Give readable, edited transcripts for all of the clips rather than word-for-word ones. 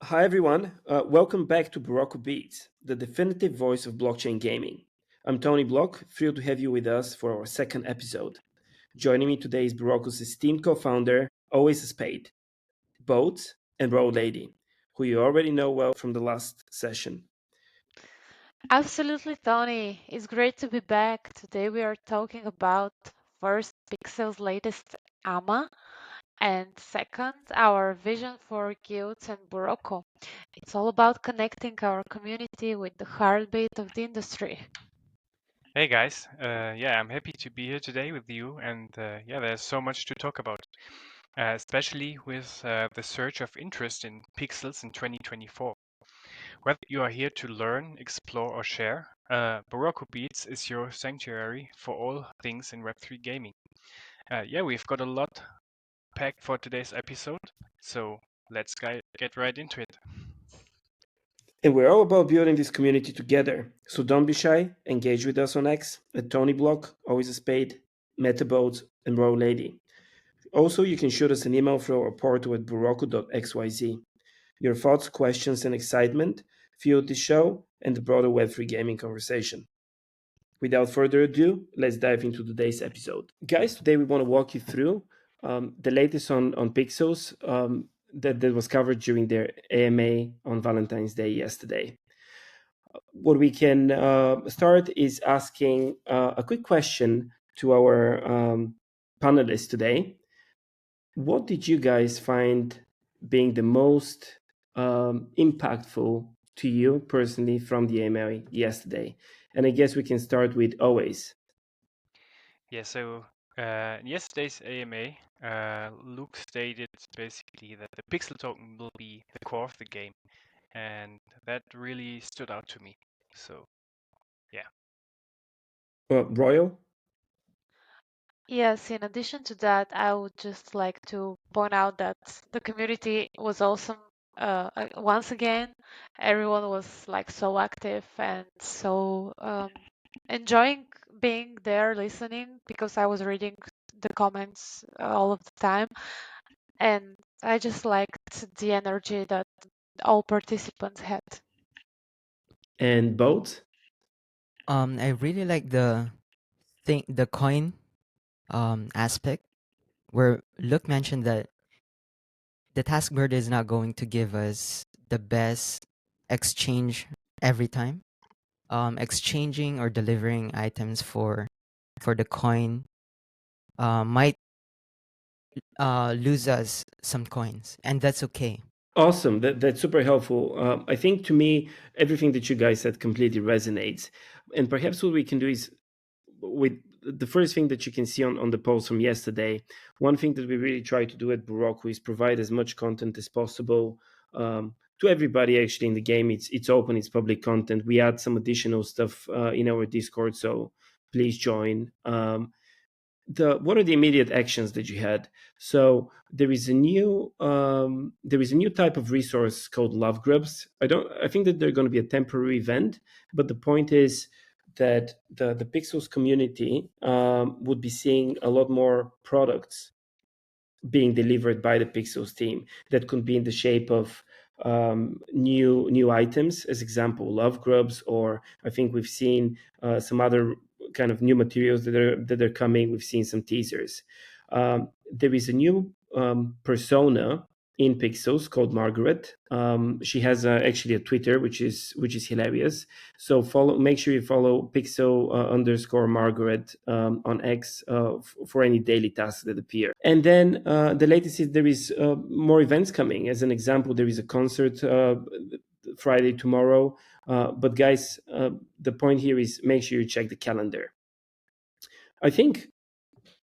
Hi everyone, welcome back to Burokku Beats, the definitive voice of blockchain gaming. I'm TonyBlock, thrilled to have you with us for our second episode. Joining me today is Burokku's esteemed co-founder, Alwaysaspade, BaldZ and Royallady, who you already know well from the last session. Absolutely, Tony. It's great to be back. Today we are talking about first Pixel's latest AMA and second our vision for Guilds and Burokku. It's all about connecting our community with the heartbeat of the industry. Hey guys, I'm happy to be here today with you, and there's so much to talk about, especially with the surge of interest in pixels in 2024. Whether you are here to learn, explore, or share, Burokku Beats is your sanctuary for all things in Web3 gaming. We've got a lot packed for today's episode, so let's get right into it. And we're all about building this community together, so don't be shy, engage with us on X, at TonyBlock, Always a Spade, MetaBoats, and Royallady. Also, you can shoot us an email through our portal at burokku.xyz. Your thoughts, questions, and excitement fuel the show and the broader Web3 gaming conversation. Without further ado, let's dive into today's episode. Guys, today we want to walk you through the latest on Pixels that was covered during their AMA on Valentine's Day yesterday. What we can start is asking a quick question to our panelists today. What did you guys find being the most impactful to you personally from the AMA yesterday? And I guess we can start with Always. In yesterday's AMA, Luke stated basically that the pixel token will be the core of the game, and that really stood out to me. So, yeah. Royal? Yes, in addition to that, I would just like to point out that the community was awesome. Once again, everyone was like so active and so enjoying being there listening because I was reading the comments all of the time. And I just liked the energy that all participants had. And both? I really like the coin aspect where Luke mentioned that the task bird is not going to give us the best exchange every time. Exchanging or delivering items for the coin might lose us some coins, and that's okay. Awesome. That's super helpful. I think to me, everything that you guys said completely resonates. And perhaps what we can do is with the first thing that you can see on the post from yesterday, one thing that we really try to do at Burokku is provide as much content as possible to everybody actually in the game. It's open, it's public content. We add some additional stuff in our Discord, so please join. What are the immediate actions that you had? So there is a new type of resource called Love Grubs. I think that they're going to be a temporary event, but the point is that the Pixels community would be seeing a lot more products being delivered by the Pixels team that could be in the shape of new items, as example, love grubs, or I think we've seen some other kind of new materials that are coming. We've seen some teasers. There is a new persona in Pixels called Margaret. She has actually a Twitter, which is hilarious. So make sure you follow Pixel underscore Margaret on X for any daily tasks that appear. And then the latest is there is more events coming. As an example, there is a concert Friday tomorrow. But guys, the point here is make sure you check the calendar. I think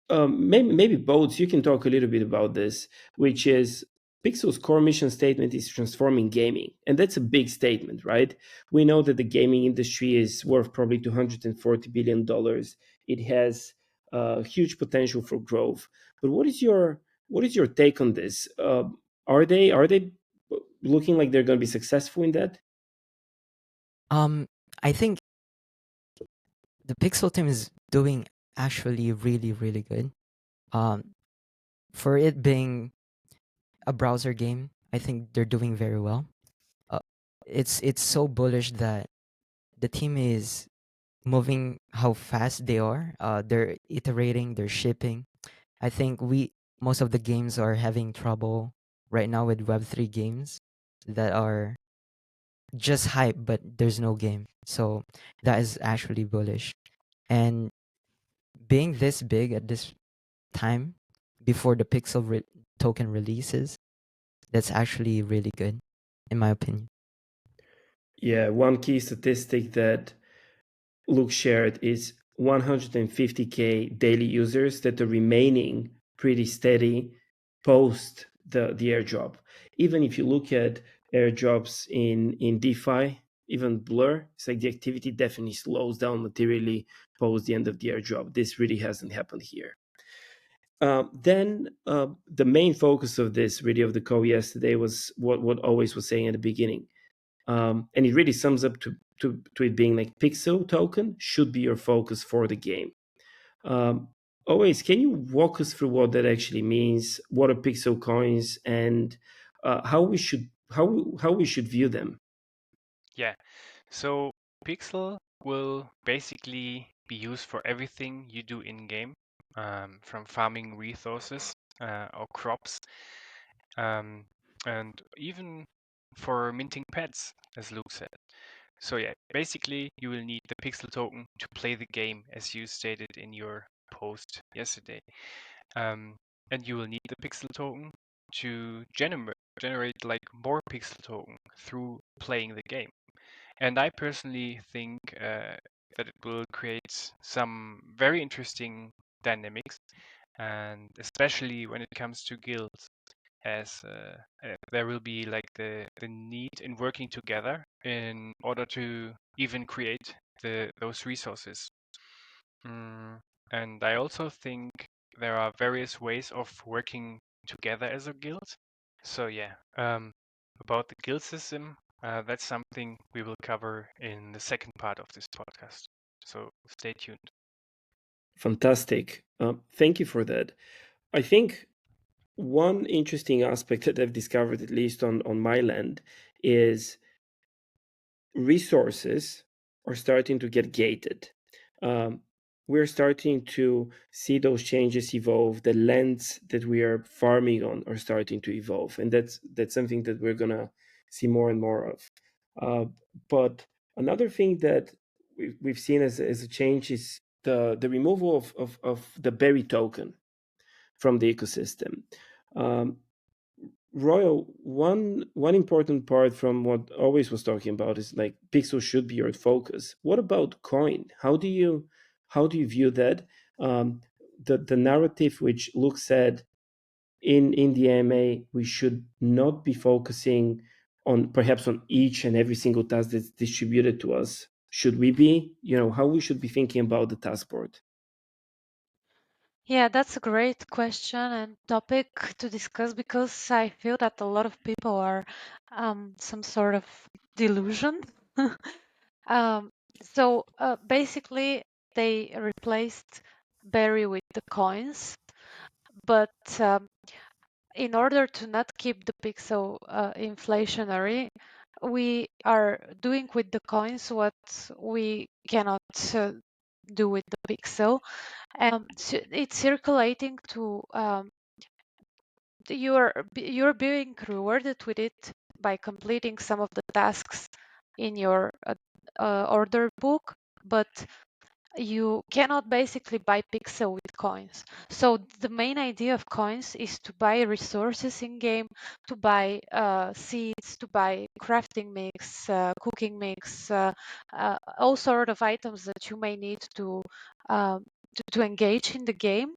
maybe both you can talk a little bit about this, which is Pixel's core mission statement is transforming gaming, and that's a big statement, right? We know that the gaming industry is worth probably $240 billion. It has huge potential for growth. But what is your take on this? Are they looking like they're going to be successful in that? I think the Pixel team is doing actually really really good. Um, for it being a browser game, I think they're doing very well. it's so bullish that the team is moving how fast they are. They're iterating, they're shipping. I think most of the games are having trouble right now with Web3 games that are just hype, but there's no game. So that is actually bullish. And being this big at this time before the token releases, that's actually really good, in my opinion. Yeah, one key statistic that Luke shared is 150K daily users that are remaining pretty steady post the airdrop. Even if you look at airdrops in DeFi, even Blur, it's like the activity definitely slows down materially post the end of the airdrop. This really hasn't happened here. Then the main focus of this really of the call yesterday was what Always was saying at the beginning. And it really sums up to it being like pixel token should be your focus for the game. Always, can you walk us through what that actually means? What are pixel coins, and how we should view them? Yeah. So Pixel will basically be used for everything you do in game, from farming resources or crops, um, and even for minting pets, as Luke said. So yeah, basically you will need the Pixel token to play the game, as you stated in your post yesterday. And you will need the Pixel token to generate like more Pixel token through playing the game. And I personally think that it will create some very interesting dynamics, and especially when it comes to guilds, as there will be like the need in working together in order to even create those resources. And I also think there are various ways of working together as a guild. So yeah, about the guild system, that's something we will cover in the second part of this podcast. So stay tuned. Fantastic. Thank you for that. I think one interesting aspect that I've discovered, at least on my land, is resources are starting to get gated. We're starting to see those changes evolve. The lands that we are farming on are starting to evolve, and that's something that we're gonna see more and more of. But another thing that we've seen as a change is the removal of the berry token from the ecosystem. Um, Royal, one important part from what Always was talking about is like pixel should be your focus. What about coin? How do you view that? The narrative which Luke said in the AMA, we should not be focusing on perhaps on each and every single task that's distributed to us. Should we be? How we should be thinking about the task board? Yeah, that's a great question and topic to discuss because I feel that a lot of people are some sort of delusion. um, so basically, they replaced berry with the coins, but in order to not keep the pixel inflationary, we are doing with the coins what we cannot do with the pixel. It's circulating to you're being rewarded with it by completing some of the tasks in your order book, but you cannot basically buy pixel with coins. So the main idea of coins is to buy resources in game, to buy seeds, to buy crafting mix, cooking mix, all sort of items that you may need to engage in the game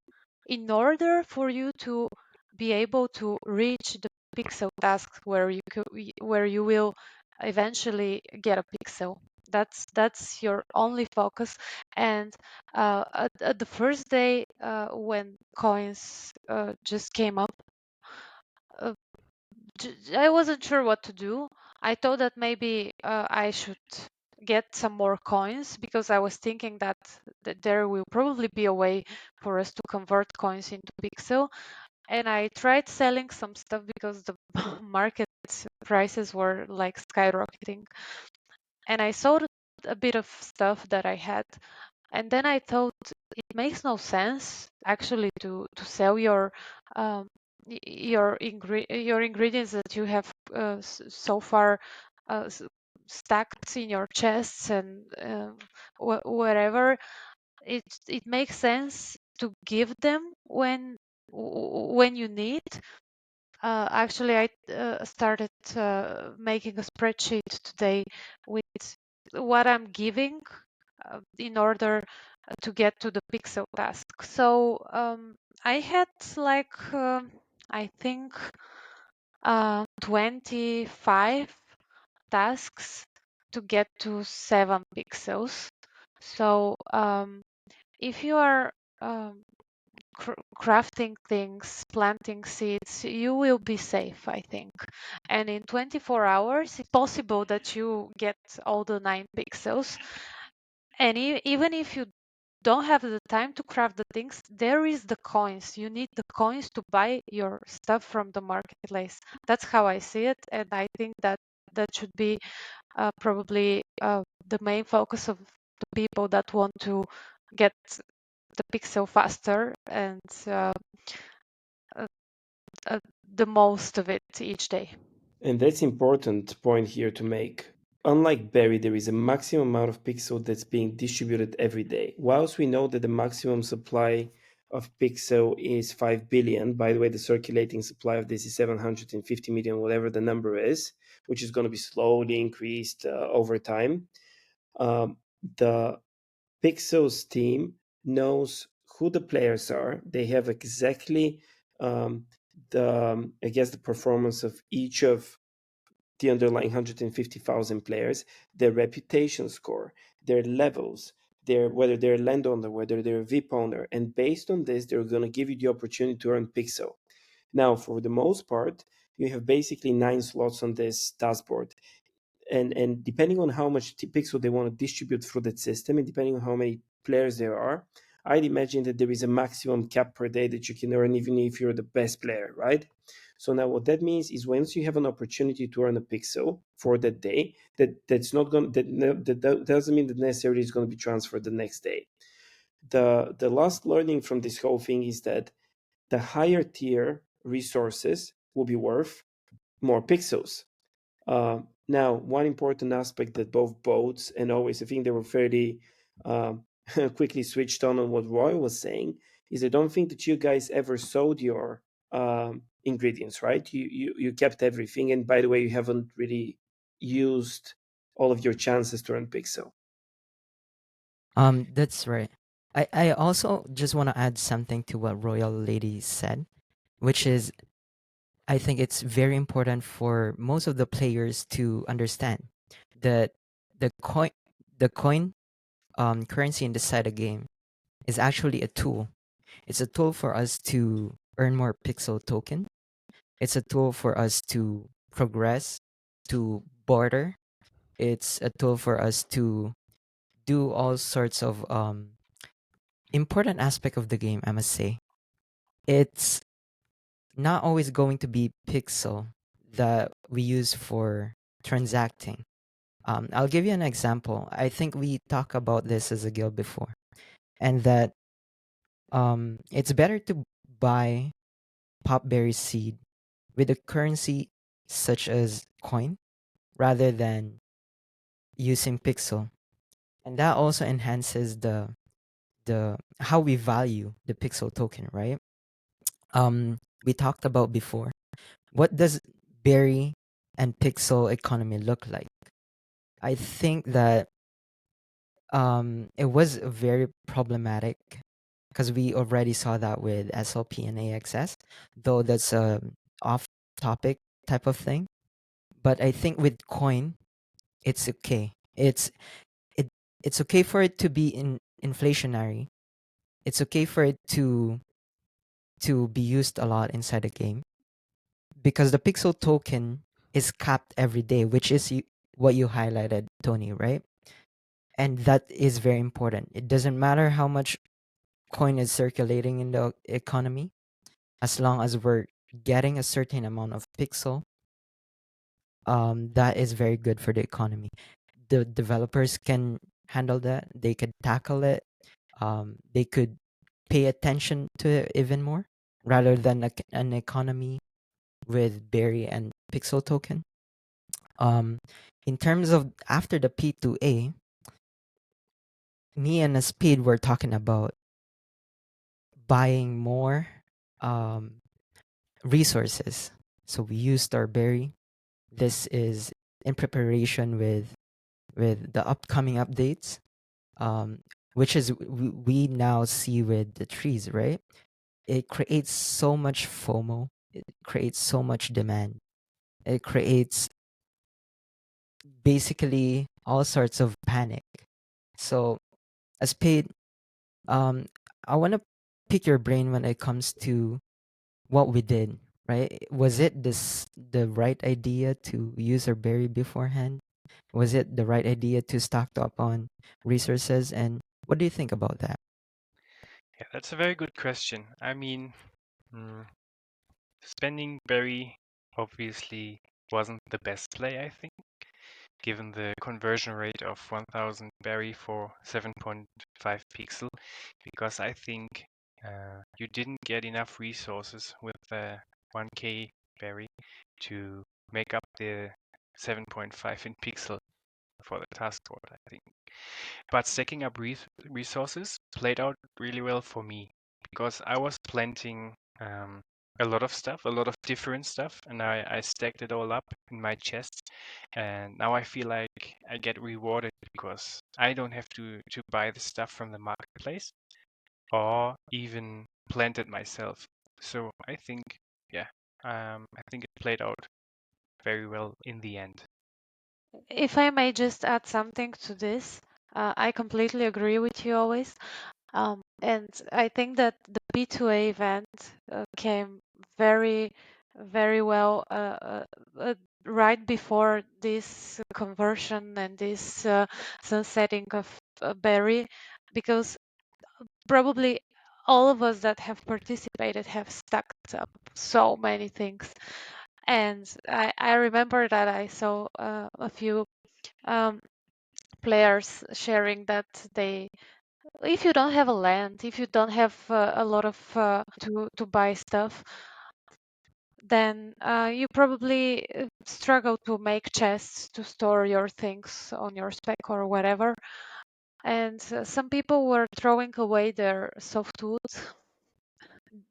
in order for you to be able to reach the pixel task where you will eventually get a pixel. That's your only focus. And at the first day when coins just came up, uh, I wasn't sure what to do. I thought that maybe I should get some more coins because I was thinking that there will probably be a way for us to convert coins into pixel. And I tried selling some stuff because the market prices were like skyrocketing. And I sold a bit of stuff that I had, and then I thought it makes no sense actually to sell your your ingredients that you have so far stacked in your chests and wherever. It makes sense to give them when you need. Actually, I started making a spreadsheet today with what I'm giving in order to get to the pixel task. So I had like I think 25 tasks to get to 7 pixels. So if you are crafting things, planting seeds, you will be safe, I think. And in 24 hours, it's possible that you get all the 9 pixels. And even if you don't have the time to craft the things, there is the coins. You need the coins to buy your stuff from the marketplace. That's how I see it, and I think that that should be probably the main focus of the people that want to get the pixel faster and uh, the most of it each day. And that's important point here to make. Unlike Berry, there is a maximum amount of pixel that's being distributed every day. Whilst we know that the maximum supply of pixel is 5 billion, by the way, the circulating supply of this is 750 million, whatever the number is, which is going to be slowly increased over time. The Pixels team knows who the players are. They have exactly the performance of each of the underlying 150,000 players, their reputation score, their levels, whether they're landowner, whether they're a VIP owner, and based on this, they're going to give you the opportunity to earn pixel. Now, for the most part, you have basically 9 slots on this dashboard, and depending on how much pixel they want to distribute through that system, and depending on how many players there are, I'd imagine that there is a maximum cap per day that you can earn, even if you're the best player, right? So now what that means is once you have an opportunity to earn a pixel for that day, that's not going that doesn't mean that necessarily it's going to be transferred the next day. The last learning from this whole thing is that the higher tier resources will be worth more pixels. Now, one important aspect that both BaldZ and Always, I think they were fairly quickly switched on what Roy was saying, is I don't think that you guys ever sold your ingredients, right? You kept everything, and by the way, you haven't really used all of your chances to earn pixel. That's right. I also just want to add something to what Royallady said, which is I think it's very important for most of the players to understand that the coin the coin currency in the side of game is actually a tool. It's a tool for us to earn more pixel token. It's a tool for us to progress, to barter. It's a tool for us to do all sorts of important aspect of the game, I must say. It's not always going to be pixel that we use for transacting. I'll give you an example. I think we talked about this as a guild before, and that it's better to buy popberry seed with a currency such as coin rather than using pixel, and that also enhances the how we value the pixel token, right? We talked about before. What does berry and pixel economy look like? I think that it was very problematic because we already saw that with SLP and AXS, though that's a off topic type of thing. But I think with coin, it's okay. It it's okay for it to be inflationary. It's okay for it to be used a lot inside the game because the pixel token is capped every day, which is what you highlighted, Tony, right? And that is very important. It doesn't matter how much coin is circulating in the economy, as long as we're getting a certain amount of pixel, that is very good for the economy. The developers can handle that. They could tackle it. They could pay attention to it even more rather than an economy with berry and pixel token. In terms of after the P2A, me and a speed were talking about buying more um, resources. So we used our berry. This is in preparation with the upcoming updates, um, which is we now see with the trees, right? It creates so much FOMO. It creates so much demand. It creates basically all sorts of panic. So, as paid, um, I want to pick your brain when it comes to what we did. Right? Was it the right idea to use our berry beforehand? Was it the right idea to stock up on resources? And what do you think about that? Yeah, that's a very good question. I mean, mm, spending berry obviously wasn't the best play, I think, given the conversion rate of 1000 berry for 7.5 pixel, because I think you didn't get enough resources with the 1k berry to make up the 7.5 in pixel for the task board, I think. But stacking up resources played out really well for me because I was planting a lot of stuff, a lot of different stuff, and I stacked it all up in my chest. And now I feel like I get rewarded because I don't have to buy the stuff from the marketplace or even plant it myself. So I think, yeah, I think it played out very well in the end. If I may just add something to this, I completely agree with you always. And I think that the P2A event came very, very well right before this conversion and this sunsetting of Berry, because probably all of us that have participated have stacked up so many things. And I remember that I saw a few um, players sharing that they, if you don't have a land, if you don't have a lot of to buy stuff, then you probably struggle to make chests to store your things on your spec or whatever. And some people were throwing away their softwood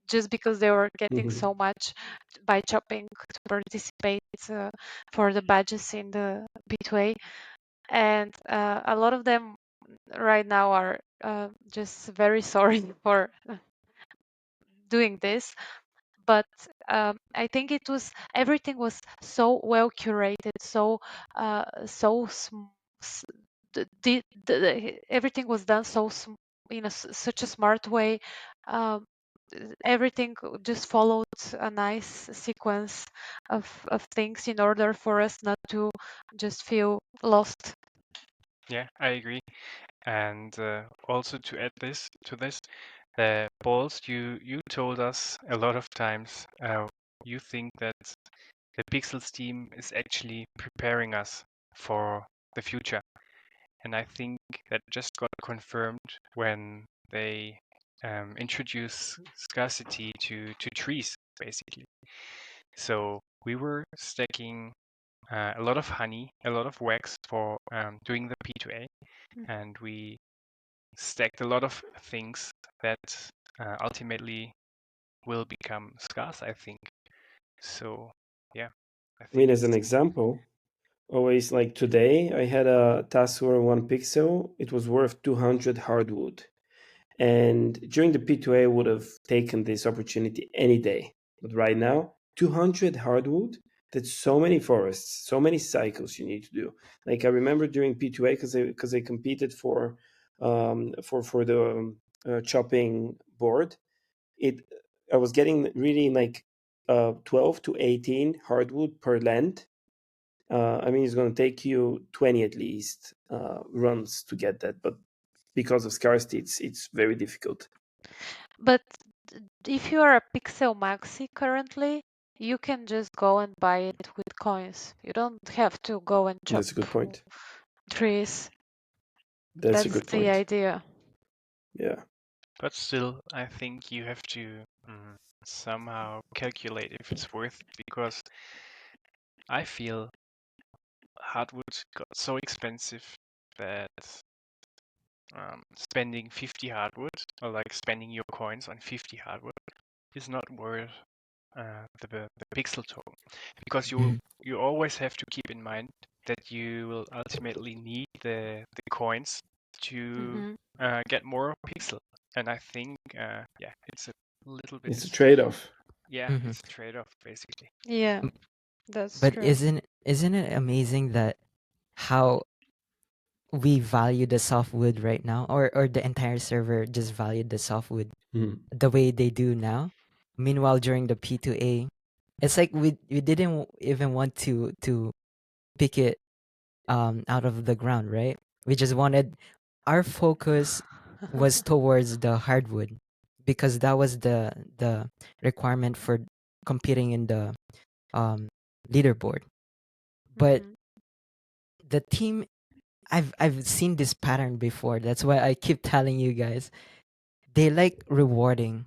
just because they were getting Mhm. so much by chopping to participate for the badges in the B2A. And a lot of them right now are just very sorry for doing this. But I think it was, everything was so well curated, so everything was done so in such a smart way. Um, Everything just followed a nice sequence of things in order for us not to just feel lost. Yeah, I agree. And also to add this to this, BaldZ, you told us a lot of times you think that the Pixels team is actually preparing us for the future. And I think that just got confirmed when they introduced scarcity to trees, basically. So we were stacking a lot of honey, a lot of wax for doing the P2A, and we stacked a lot of things that ultimately will become scarce, I think. So, yeah, I I mean, think as an it's example, always like today, I had a Tassor 1 pixel. It was worth 200 hardwood. And during the P2A, I would have taken this opportunity any day. But right now, 200 hardwood, that's so many forests, so many cycles you need to do. Like I remember during P2A, because I competed for the chopping board, it I was getting really like 12 to 18 hardwood per land. I mean, it's going to take you 20 at least runs to get that, but because of scarcity, it's very difficult. But if you are a Pixel Maxi currently, you can just go and buy it with coins. You don't have to go and chop That's a good point. trees. That's a That's good the point. idea. Yeah. But still, I think you have to somehow calculate if it's worth it, because I feel hardwood got so expensive that spending 50 hardwood, or like spending your coins on 50 hardwood, is not worth the pixel token, because Mhm. you always have to keep in mind that you will ultimately need the coins to get more pixel. And I think yeah, it's a little bit, It's a trade-off. yeah, Mhm. it's a trade-off basically. Yeah, M- that's But true. isn't it amazing that how we value the softwood right now, or the entire server just valued the softwood Mhm. the way they do now? Meanwhile, during the P2A, it's like we didn't even want to pick it out of the ground, right? We just wanted, our focus was towards the hardwood, because that was the requirement for competing in the um leaderboard. But Mhm. the team, I've seen this pattern before. That's why I keep telling you guys, they like rewarding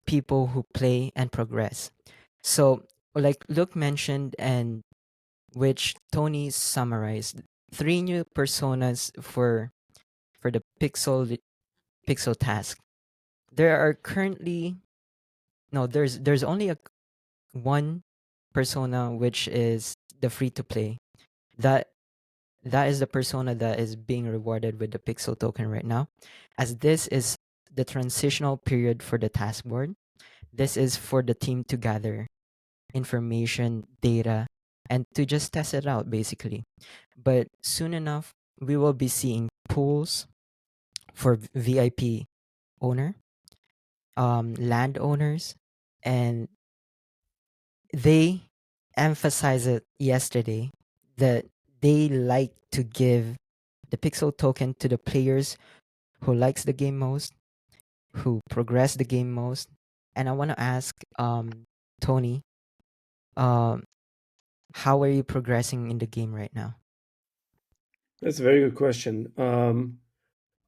people who play and progress. So, like Luke mentioned, and which Tony summarized, three new personas for the pixel task. There are currently, no, there's only one persona, which is the free to play. That that is the persona that is being rewarded with the pixel token right now, as this is the transitional period for the task board. This is for the team to gather information, data, and to just test it out basically. But soon enough, we will be seeing pools for VIP owner, landowners, and they emphasized it yesterday that they like to give the pixel token to the players who likes the game most, who progress the game most. And I want to ask Tony, um how are you progressing in the game right now? That's a very good question.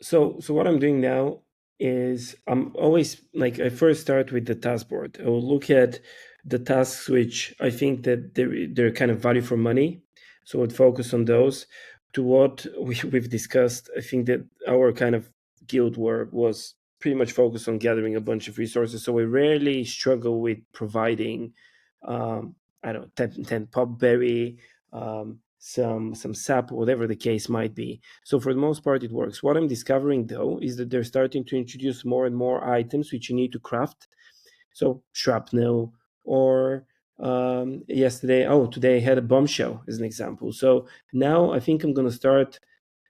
So what I'm doing now is I'm always like I first start with the task board. I will look at the tasks which I think that they're kind of value for money. So I would focus on those. To what we've discussed, I think that our kind of guild work was pretty much focused on gathering a bunch of resources. So we rarely struggle with providing, I don't know, 10 pop berry, some sap, whatever the case might be. So for the most part, it works. What I'm discovering though is that they're starting to introduce more and more items which you need to craft. So shrapnel, or today I had a bombshell as an example. So now I think I'm going to start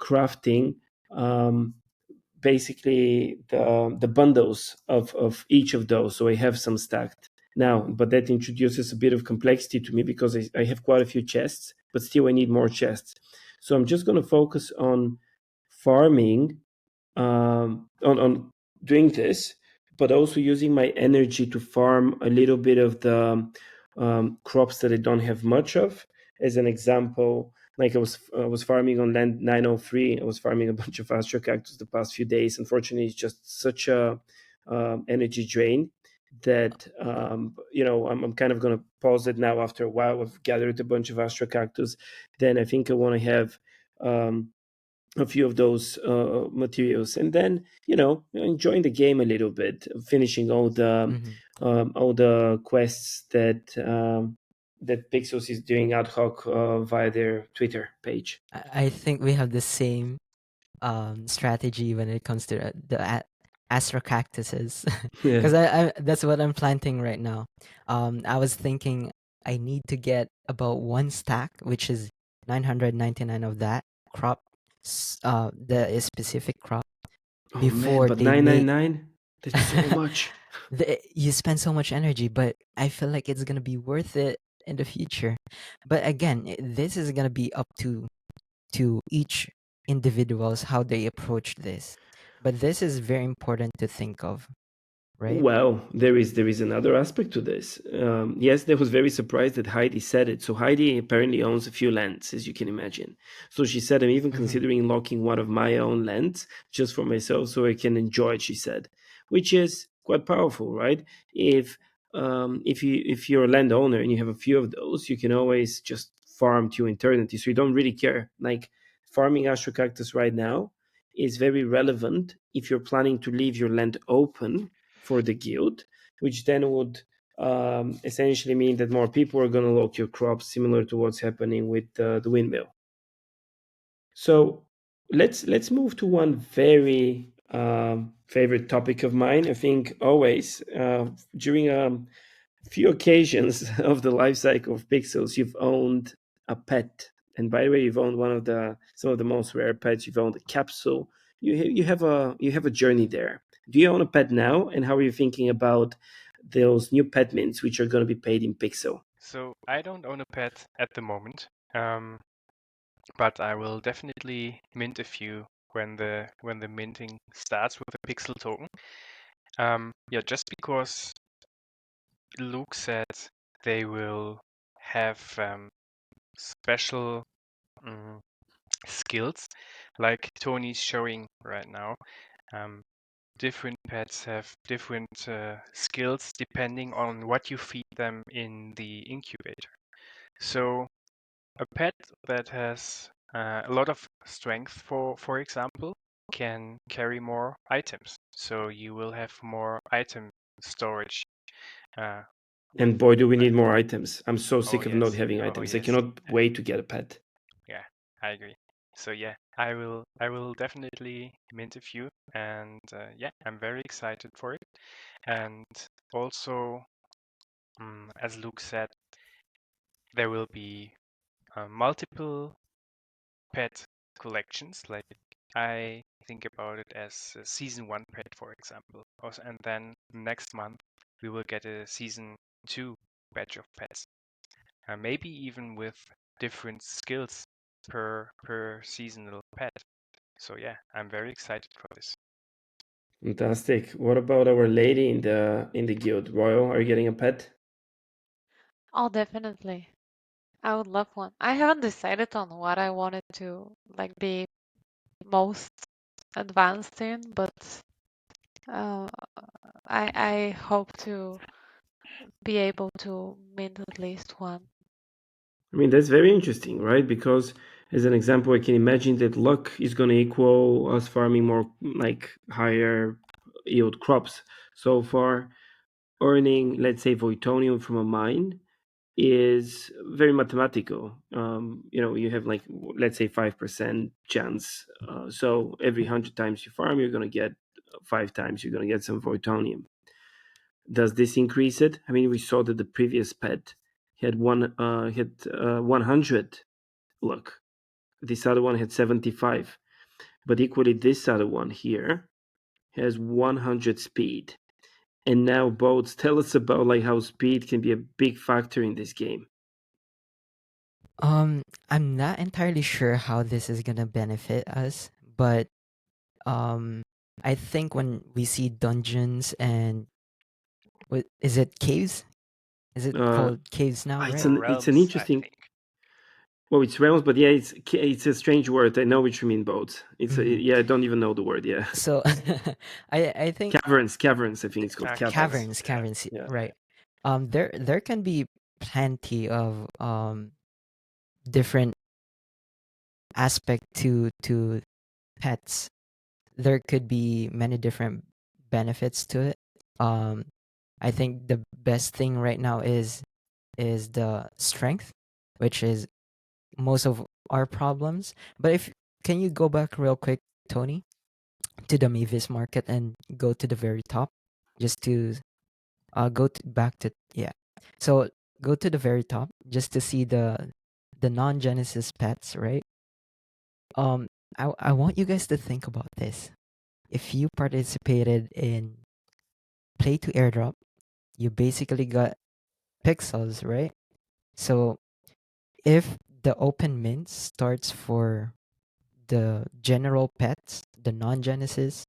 crafting basically the bundles of each of those. So I have some stacked now, but that introduces a bit of complexity to me because I have quite a few chests, but still I need more chests. So I'm just going to focus on farming, on doing this, but also using my energy to farm a little bit of the crops that I don't have much of. As an example, like I was farming on land 903. I was farming a bunch of astro cactus the past few days. Unfortunately, it's just such a energy drain that I'm kind of going to pause it now. After a while, I've gathered a bunch of astro cactus. Then I think I want to have a few of those materials, and then enjoying the game a little bit, finishing Hmm. all the quests that Pixels is doing ad hoc via their Twitter page. I think we have the same strategy when it comes to astro cactuses, Yeah. because I that's what I'm planting right now. I was thinking I need to get about one stack, which is 999 of that crop, the specific crop, Oh man, before but they nine nine make. nine, that's so much. You spend so much energy, but I feel like it's gonna be worth it in the future. But again, this is gonna be up to each individuals how they approach this. But this is very important to think of, right? Well, there is another aspect to this. Yes, I was very surprised that Heidi said it. So Heidi apparently owns a few lands, as you can imagine. So she said, "I'm even considering locking one of my own lands just for myself, so I can enjoy it." She said, which is quite powerful, right? If you're a landowner and you have a few of those, you can always just farm to eternity. So you don't really care. Like farming Astro Cactus right now is very relevant if you're planning to leave your land open for the guild, which then would essentially mean that more people are going to lock your crops, similar to what's happening with the windmill. So let's move to one very favorite topic of mine. I think always during few occasions of the life cycle of Pixels, you've owned a pet. And by the way, you've owned some of the most rare pets. You've owned a capsule. You have a journey there. Do you own a pet now? And how are you thinking about those new pet mints which are going to be paid in Pixel? So I don't own a pet at the moment, but I will definitely mint a few when the minting starts with the pixel token. Yeah, just because Luke said they will have special skills, like Tony's showing right now. Different pets have different skills depending on what you feed them in the incubator. So a pet that has a lot of strength, for example, can carry more items. So you will have more item storage. And boy, do we need more items. I'm so sick of not Yes. having Oh items. I yes. cannot wait to get a pet. Yeah, I agree. So yeah, I will definitely mint a few, and yeah, I'm very excited for it. And also, as Luke said, there will be multiple pet collections. Like I think about it as a season 1 pet, for example. And then next month we will get a season 2 batch of pets. Maybe even with different skills per seasonal pet. So yeah, I'm very excited for this. Fantastic. What about our lady in the guild? Royal, are you getting a pet? Oh, definitely. I would love one. I haven't decided on what I wanted to like be most advanced in, but uh, I hope to be able to mint at least one. I mean, that's very interesting, right? Because as an example, I can imagine that luck is going to equal us farming more like higher yield crops. So far, earning, let's say, Voitonium from a mine is very mathematical. You have like, let's say, 5% chance. So every 100 times you farm, you're going to get 5 times, you're going to get some Voitonium. Does this increase it? I mean, we saw that the previous pet had 100 luck. This other one had 75, but equally this other one here has 100 speed. And now boats, tell us about like how speed can be a big factor in this game. I'm not entirely sure how this is gonna benefit us, but I think when we see dungeons and what is it, caves? Is it Uh, called caves now, it's right? an Realms, I interesting. think. Well, it's realms, but yeah, it's a strange word. I know which you mean boats. Mhm. Yeah, I don't even know the word. Yeah, So I think caverns. I think it's called caverns. Caverns. caverns, Yeah. right? There can be plenty of different aspect to pets. There could be many different benefits to it. Um, I think the best thing right now is the strength, which is most of our problems. But if can you go back real quick, Tony, to the Mavis market and go to the very top, just to back to, yeah. So go to the very top just to see the non-Genesis pets, right? I want you guys to think about this. If you participated in play to airdrop, you basically got pixels, right? So if the open mint starts for the general pets, the non-Genesis,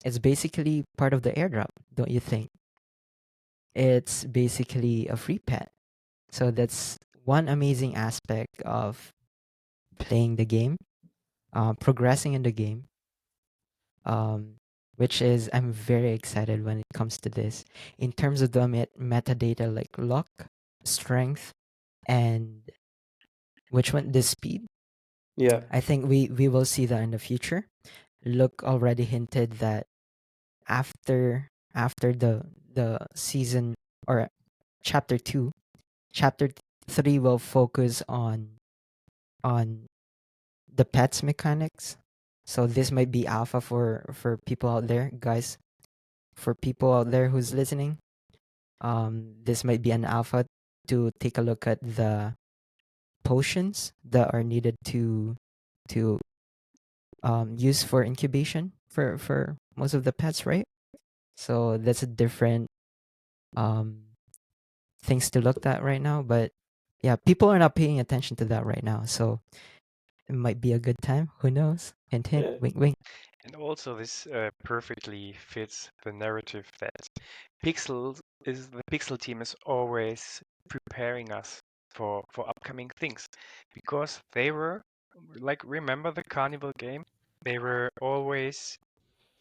it's basically part of the airdrop, don't you think? It's basically a free pet. So that's one amazing aspect of playing the game, progressing in the game, um, which is I'm very excited when it comes to this. In terms of the metadata like luck, strength, and which one? The speed. Yeah. I think we will see that in the future. Luke already hinted that after the season or chapter 2, chapter 3 will focus on the pets mechanics. So this might be alpha for people out there, guys. For people out there who's listening, this might be an alpha to take a look at the potions that are needed to use for incubation for most of the pets, right? So that's a different um things to look at right now. But yeah, people are not paying attention to that right now. So it might be a good time. Who knows? Hint, hint, Yeah. wink, wink. And also, this perfectly fits the narrative that the Pixel team is always preparing us for upcoming things, because they were like, remember the Carnival game? They were always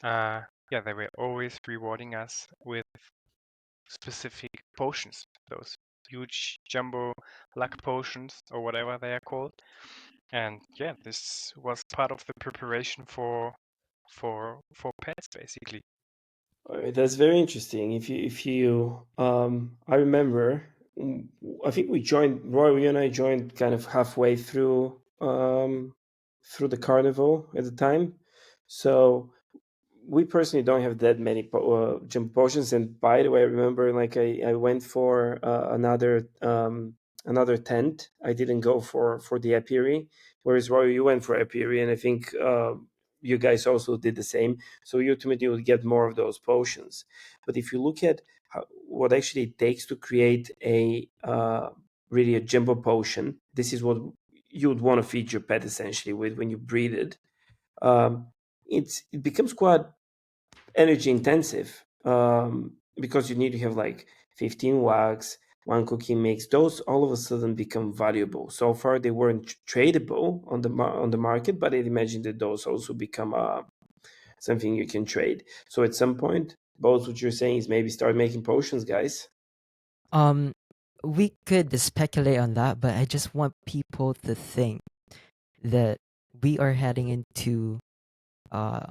they were always rewarding us with specific potions, those huge jumbo luck potions or whatever they are called. And yeah, this was part of the preparation for pets, basically. That's very interesting. I remember, I think we joined, Roy, you and I joined kind of halfway through the carnival at the time. So we personally don't have that many jump potions. And by the way, I remember, like, I went for another tent. I didn't go for the apiary, whereas Roy, you went for apiary, and I think you guys also did the same. So you ultimately would get more of those potions. But if you look at what actually it takes to create a really a jumbo potion, this is what you would want to feed your pet essentially with when you breed it. Um, it becomes quite energy intensive, because you need to have like 15 wax, one cookie mix. Those all of a sudden become valuable. So far they weren't tradable on the market, but I imagine that those also become something you can trade. So at some point, both what you're saying is maybe start making potions, guys. Um, we could speculate on that, but I just want people to think that we are heading into uh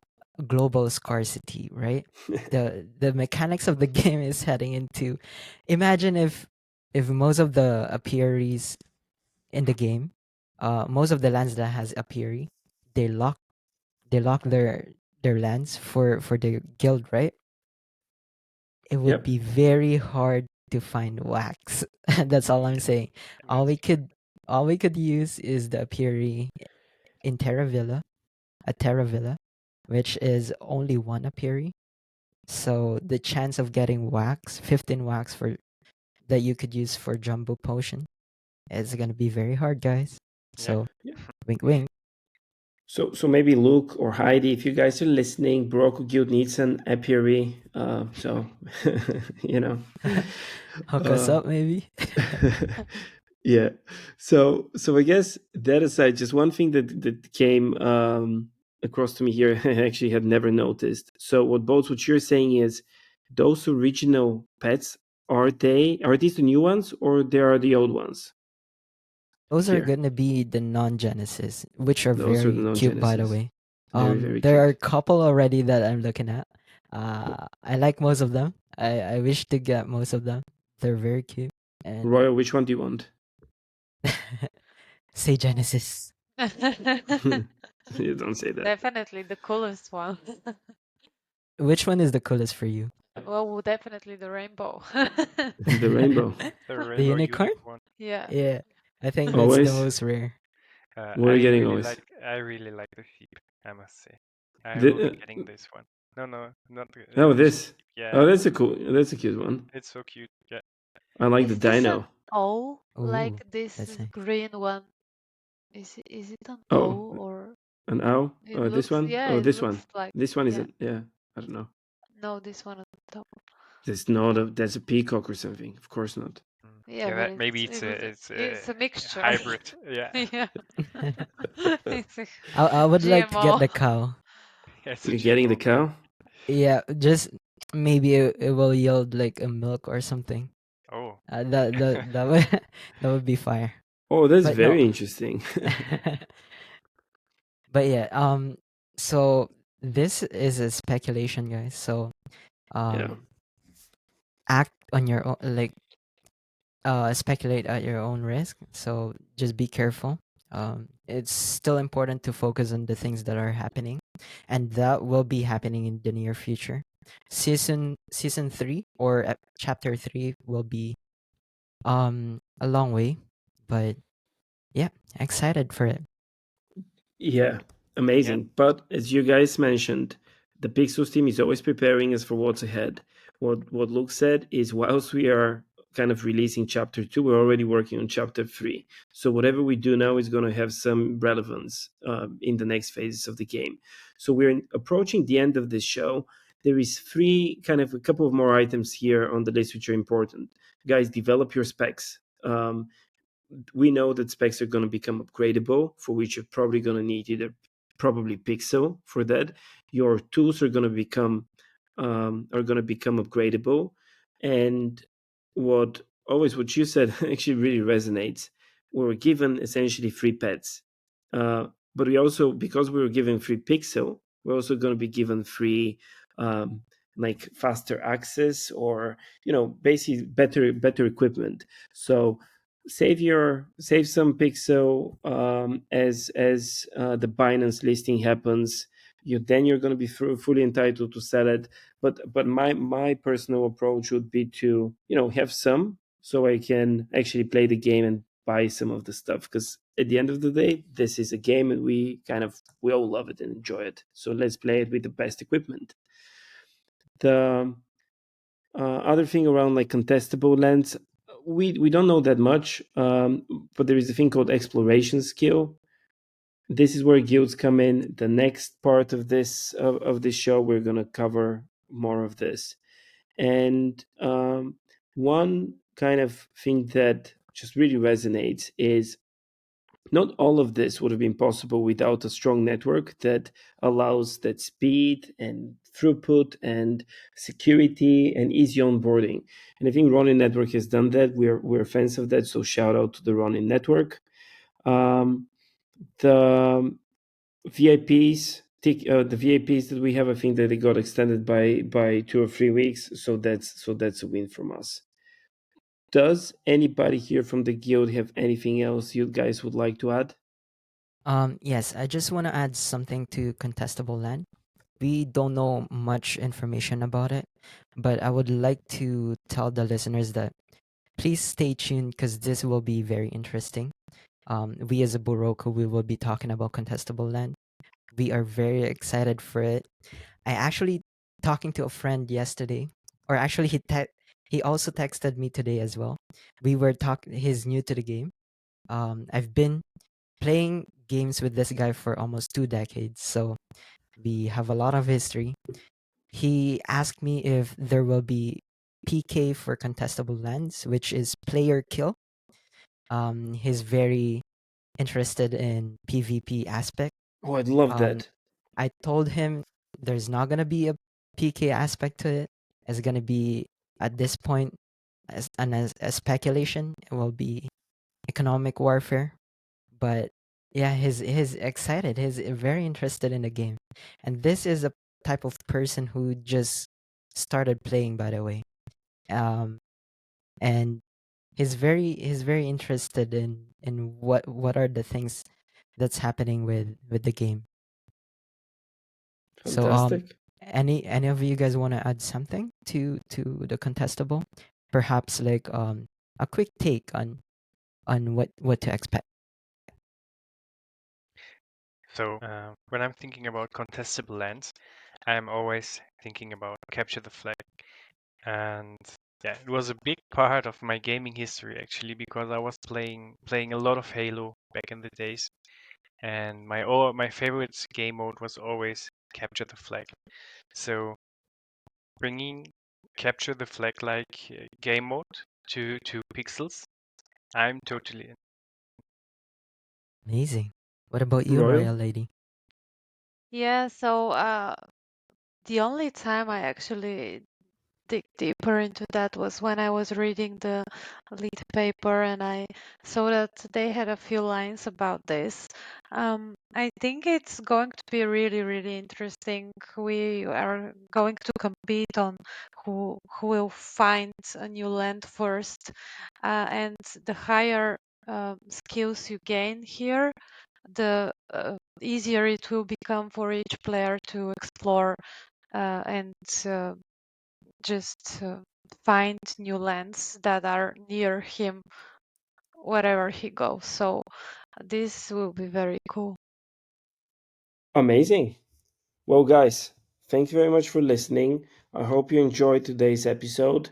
global scarcity, right? The mechanics of the game is heading into, imagine if most of the apiaries in the game, most of the lands that has apiary, they lock their lands for the guild, right? It would Yep. be very hard to find wax. That's all I'm saying. All That's we could all we could use is the apiary in Terra Villa, which is only one apiary. So the chance of getting wax, 15 wax for that you could use for jumbo potion is gonna be very hard, guys. yeah. So Yeah. wink wink. So maybe Luke or Heidi, if you guys are listening, Burokku Guild needs an apiary. So you know. Hook us Uh, up maybe. yeah. So I guess that aside, just one thing that came across to me here, I actually had never noticed. So what you're saying is those original pets, are these the new ones or they are the old ones Those are here? gonna be the non-Genesis, which are Those are the very cute, by the non-Genesis. way. Very, very There are cute. a couple already that I'm looking at. I like most of them. I wish to get most of them. They're very cute. And Royal, which one do you want? say Genesis. You don't say that. Definitely the coolest one. Which one is the coolest for you? Well, definitely the rainbow. The rainbow. The The rainbow unicorn? unicorn. Yeah. Yeah, I think that's the Always. most rare. What are you getting always? I really like the sheep, I must say. I will be The, getting this one. No, not oh, the sheep. this. Yeah, Oh, that's a cute one. it's so cute. Yeah. I like the Is this an dino. O? Ooh, Like this that's is nice. green one? Is it an Oh, O or an owl. it This looks, one. yeah, Oh, it this looks one. like, This one yeah. isn't. Yeah. I don't know. No, this one on top. There's not a there's a peacock or something. Of course not. Yeah, Yeah, but that maybe it's it's a a mixture. hybrid. Yeah, Yeah. It's a I would like to get GMO. the cow. it's a You're getting the GMO. cow? Yeah, just maybe it will yield like a milk or something. Oh, That would that would be fire. Oh, that's But no. very interesting. But yeah, so this is a speculation, guys. So Yeah. act on your own, like speculate at your own risk. So just be careful. It's still important to focus on the things that are happening, and that will be happening in the near future. Season 3 or chapter 3 will be a long way, but yeah, excited for it. Yeah, yeah. amazing. But as you guys mentioned, the Pixels team is always preparing us for what's ahead. What Luke said is whilst we are kind of releasing chapter 2, we're already working on chapter 3. So whatever we do now is going to have some relevance in the next phases of the game. So we're approaching the end of this show. There is a couple of more items here on the list which are important. Guys, develop your specs. We know that specs are going to become upgradable, for which you're probably going to need either probably Pixel for that. Your tools are going to become upgradable, and what you said actually really resonates. We were given essentially free pets, but we also, because we were given free Pixel, we're also going to be given free. Um, like faster access, or basically better equipment. So save some pixel as the Binance listing happens. You're going to be fully entitled to sell it. But my personal approach would be to have some, so I can actually play the game and buy some of the stuff, because at the end of the day, this is a game and we all love it and enjoy it. So let's play it with the best equipment. The other thing around like contestable lands, we don't know that much, but there is a thing called exploration skill. This is where guilds come in. The next part of this show, we're gonna cover more of this. And one kind of thing that just really resonates is not all of this would have been possible without a strong network that allows that speed and throughput and security and easy onboarding. And I think Ronin Network has done that. We're fans of that, so shout out to the Ronin Network. The VIPs that we have, I think that they got extended by 2 or 3 weeks, so that's a win from us. Does anybody here from the guild have anything else you guys would like to add? Yes, I just want to add something to contestable land. We don't know much information about it, but I would like to tell the listeners that please stay tuned because this will be very interesting. We as a Burokku, we will be talking about contestable land. We are very excited for it. I actually talking to a friend yesterday, or actually he also texted me today as well. We were talking. He's new to the game. I've been playing games with this guy for almost 2 decades, so we have a lot of history. He asked me if there will be PK for contestable lands, which is player kill. He's very interested in PvP aspect. Oh, I'd love Um, that. I told him there's not gonna be a PK aspect to it. It's gonna be at this point as a speculation. It will be economic warfare. But yeah, he's excited. He's very interested in the game, and this is a type of person who just started playing, by the way. Um, and he's very interested in what are the things that's happening with the game. So Fantastic. any of you guys want to add something to the contestable? Perhaps like a quick take on what to expect. So when I'm thinking about contestable lands, I'm always thinking about capture the flag. And yeah, it was a big part of my gaming history actually, because I was playing a lot of Halo back in the days, and my favorite game mode was always capture the flag. So bringing capture the flag like game mode to Pixels, I'm totally in. Amazing. What about you, Royal? Royallady? Yeah, so the only time I actually dig deeper into that was when I was reading the lead paper and I saw that they had a few lines about this. I think it's going to be really, really interesting. We are going to compete on who will find a new land first, and the higher skills you gain here, the easier it will become for each player to explore and just find new lands that are near him wherever he goes. So this will be very cool. Amazing. Well, guys, thank you very much for listening. I hope you enjoyed today's episode.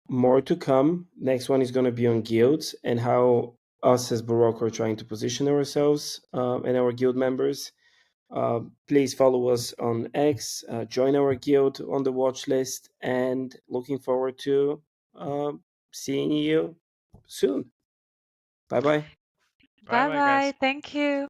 More to come. Next one is going to be on guilds and how us as Burokku are trying to position ourselves and our guild members. Please follow us on X, join our guild on the watch list, and looking forward to seeing you soon. Bye bye. Bye Bye bye, guys. bye. Thank you.